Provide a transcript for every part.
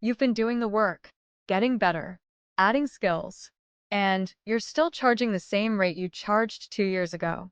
You've been doing the work, getting better, adding skills, and you're still charging the same rate you charged 2 years ago.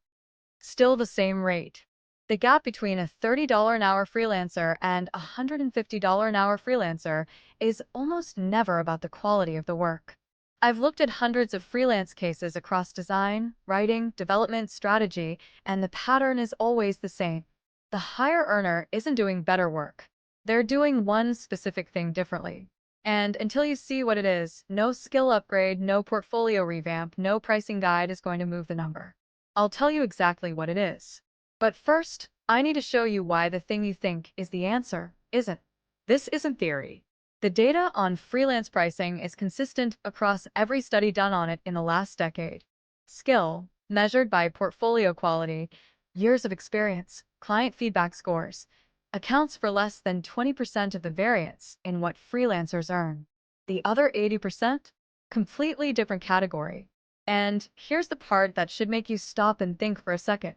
Still the same rate. The gap between a $30 an hour freelancer and a $150 an hour freelancer is almost never about the quality of the work. I've looked at hundreds of freelance cases across design, writing, development, strategy, and the pattern is always the same. The higher earner isn't doing better work. They're doing one specific thing differently. And until you see what it is, no skill upgrade, no portfolio revamp, no pricing guide is going to move the number. I'll tell you exactly what it is. But first, I need to show you why the thing you think is the answer isn't. This isn't theory. The data on freelance pricing is consistent across every study done on it in the last decade. Skill, measured by portfolio quality, years of experience, client feedback scores, accounts for less than 20% of the variance in what freelancers earn. The other 80%? Completely different category. And here's the part that should make you stop and think for a second.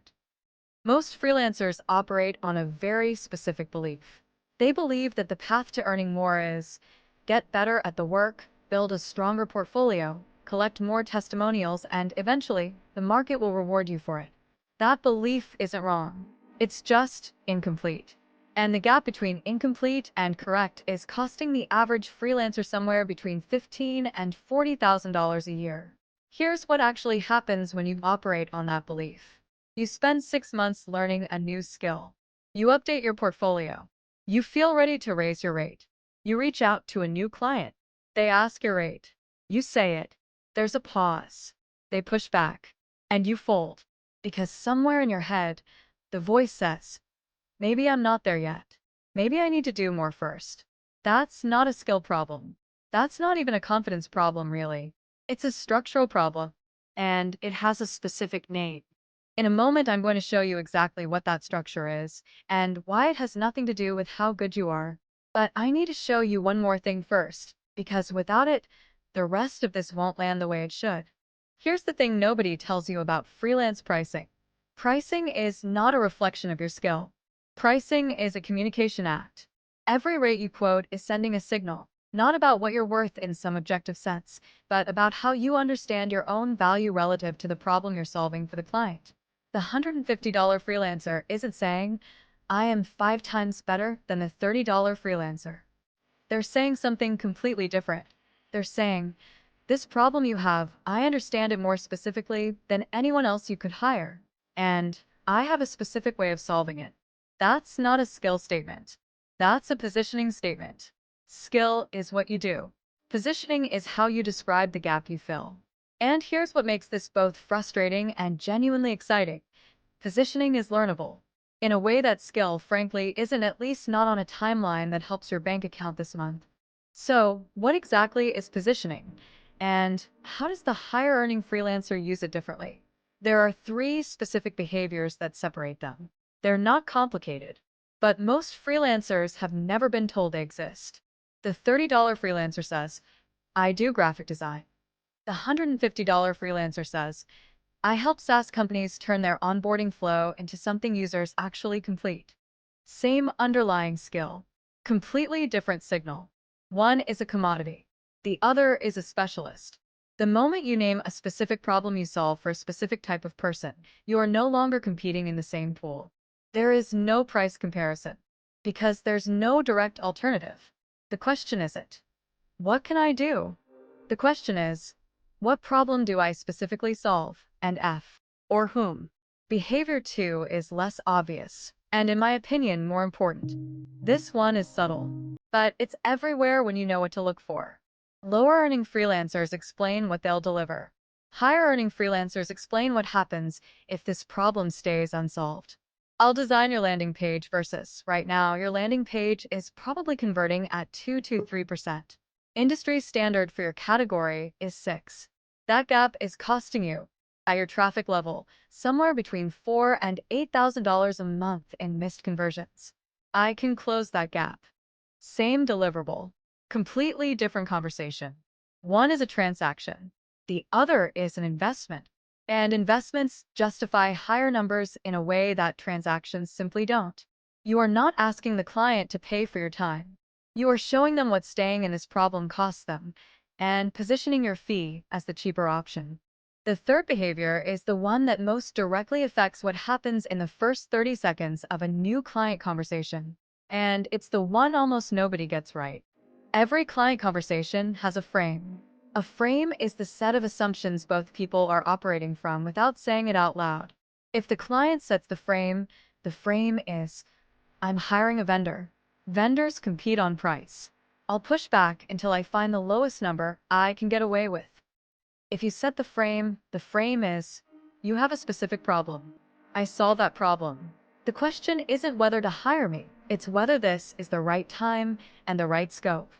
Most freelancers operate on a very specific belief. They believe that the path to earning more is get better at the work, build a stronger portfolio, collect more testimonials, and eventually, the market will reward you for it. That belief isn't wrong. It's just incomplete. And the gap between incomplete and correct is costing the average freelancer somewhere between $15,000 and $40,000 a year. Here's what actually happens when you operate on that belief. You spend 6 months learning a new skill. You update your portfolio. You feel ready to raise your rate. You reach out to a new client. They ask your rate. You say it. There's a pause. They push back. And you fold. Because somewhere in your head, the voice says, maybe I'm not there yet. Maybe I need to do more first. That's not a skill problem. That's not even a confidence problem, really. It's a structural problem. And it has a specific name. In a moment, I'm going to show you exactly what that structure is and why it has nothing to do with how good you are. But I need to show you one more thing first, because without it, the rest of this won't land the way it should. Here's the thing nobody tells you about freelance pricing. Pricing is not a reflection of your skill. Pricing is a communication act. Every rate you quote is sending a signal, not about what you're worth in some objective sense, but about how you understand your own value relative to the problem you're solving for the client. The $150 freelancer isn't saying, I am 5 times better than the $30 freelancer. They're saying something completely different. They're saying, this problem you have, I understand it more specifically than anyone else you could hire. And I have a specific way of solving it. That's not a skill statement. That's a positioning statement. Skill is what you do. Positioning is how you describe the gap you fill. And here's what makes this both frustrating and genuinely exciting. Positioning is learnable. In a way that skill, frankly, isn't, at least not on a timeline that helps your bank account this month. So, what exactly is positioning? And how does the higher earning freelancer use it differently? There are 3 specific behaviors that separate them. They're not complicated, but most freelancers have never been told they exist. The $30 freelancer says, I do graphic design. The $150 freelancer says, I help SaaS companies turn their onboarding flow into something users actually complete. Same underlying skill, completely different signal. One is a commodity. The other is a specialist. The moment you name a specific problem you solve for a specific type of person, you are no longer competing in the same pool. There is no price comparison, because there's no direct alternative. The question isn't, what can I do? The question is, what problem do I specifically solve, and or whom? Behavior 2 is less obvious, and in my opinion, more important. This one is subtle, but it's everywhere when you know what to look for. Lower-earning freelancers explain what they'll deliver. Higher-earning freelancers explain what happens if this problem stays unsolved. I'll design your landing page versus, right now, your landing page is probably converting at 2 to 3%. Industry standard for your category is 6. That gap is costing you, at your traffic level, somewhere between $4,000 and $8,000 a month in missed conversions. I can close that gap. Same deliverable. Completely different conversation. One is a transaction. The other is an investment. And investments justify higher numbers in a way that transactions simply don't. You are not asking the client to pay for your time. You are showing them what staying in this problem costs them and positioning your fee as the cheaper option. The third behavior is the one that most directly affects what happens in the first 30 seconds of a new client conversation. And it's the one almost nobody gets right. Every client conversation has a frame. A frame is the set of assumptions both people are operating from without saying it out loud. If the client sets the frame is, I'm hiring a vendor. Vendors compete on price. I'll push back until I find the lowest number I can get away with. If you set the frame is, you have a specific problem. I solve that problem. The question isn't whether to hire me, it's whether this is the right time and the right scope.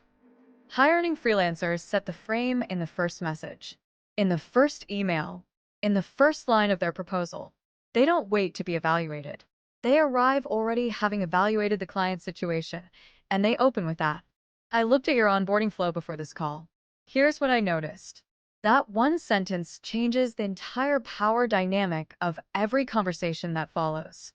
Hiring freelancers set the frame in the first message, in the first email, in the first line of their proposal. They don't wait to be evaluated. They arrive already having evaluated the client's situation, and they open with that. I looked at your onboarding flow before this call. Here's what I noticed. That one sentence changes the entire power dynamic of every conversation that follows.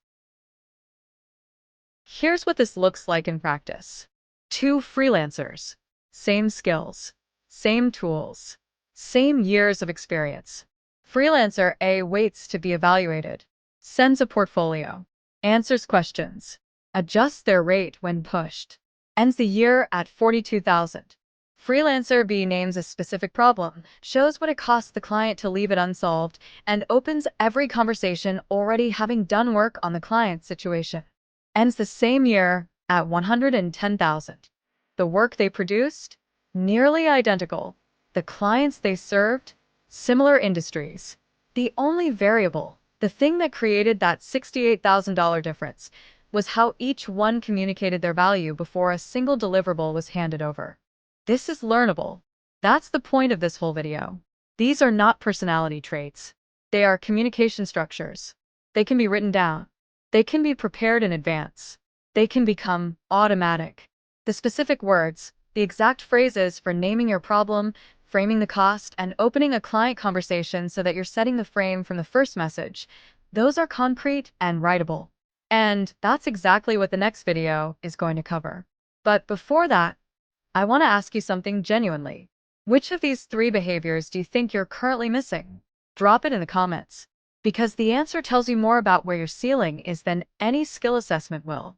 Here's what this looks like in practice. Two freelancers, same skills, same tools, same years of experience. Freelancer A waits to be evaluated, sends a portfolio, answers questions, adjusts their rate when pushed, ends the year at 42,000. Freelancer B names a specific problem, shows what it costs the client to leave it unsolved, and opens every conversation already having done work on the client's situation. Ends the same year at 110,000. The work they produced? Nearly identical. The clients they served? Similar industries. The only variable, the thing that created that $68,000 difference, was how each one communicated their value before a single deliverable was handed over. This is learnable. That's the point of this whole video. These are not personality traits. They are communication structures. They can be written down. They can be prepared in advance. They can become automatic. The specific words, the exact phrases for naming your problem, framing the cost, and opening a client conversation so that you're setting the frame from the first message, those are concrete and writable. And that's exactly what the next video is going to cover. But before that, I want to ask you something genuinely. Which of these three behaviors do you think you're currently missing? Drop it in the comments, because the answer tells you more about where your ceiling is than any skill assessment will.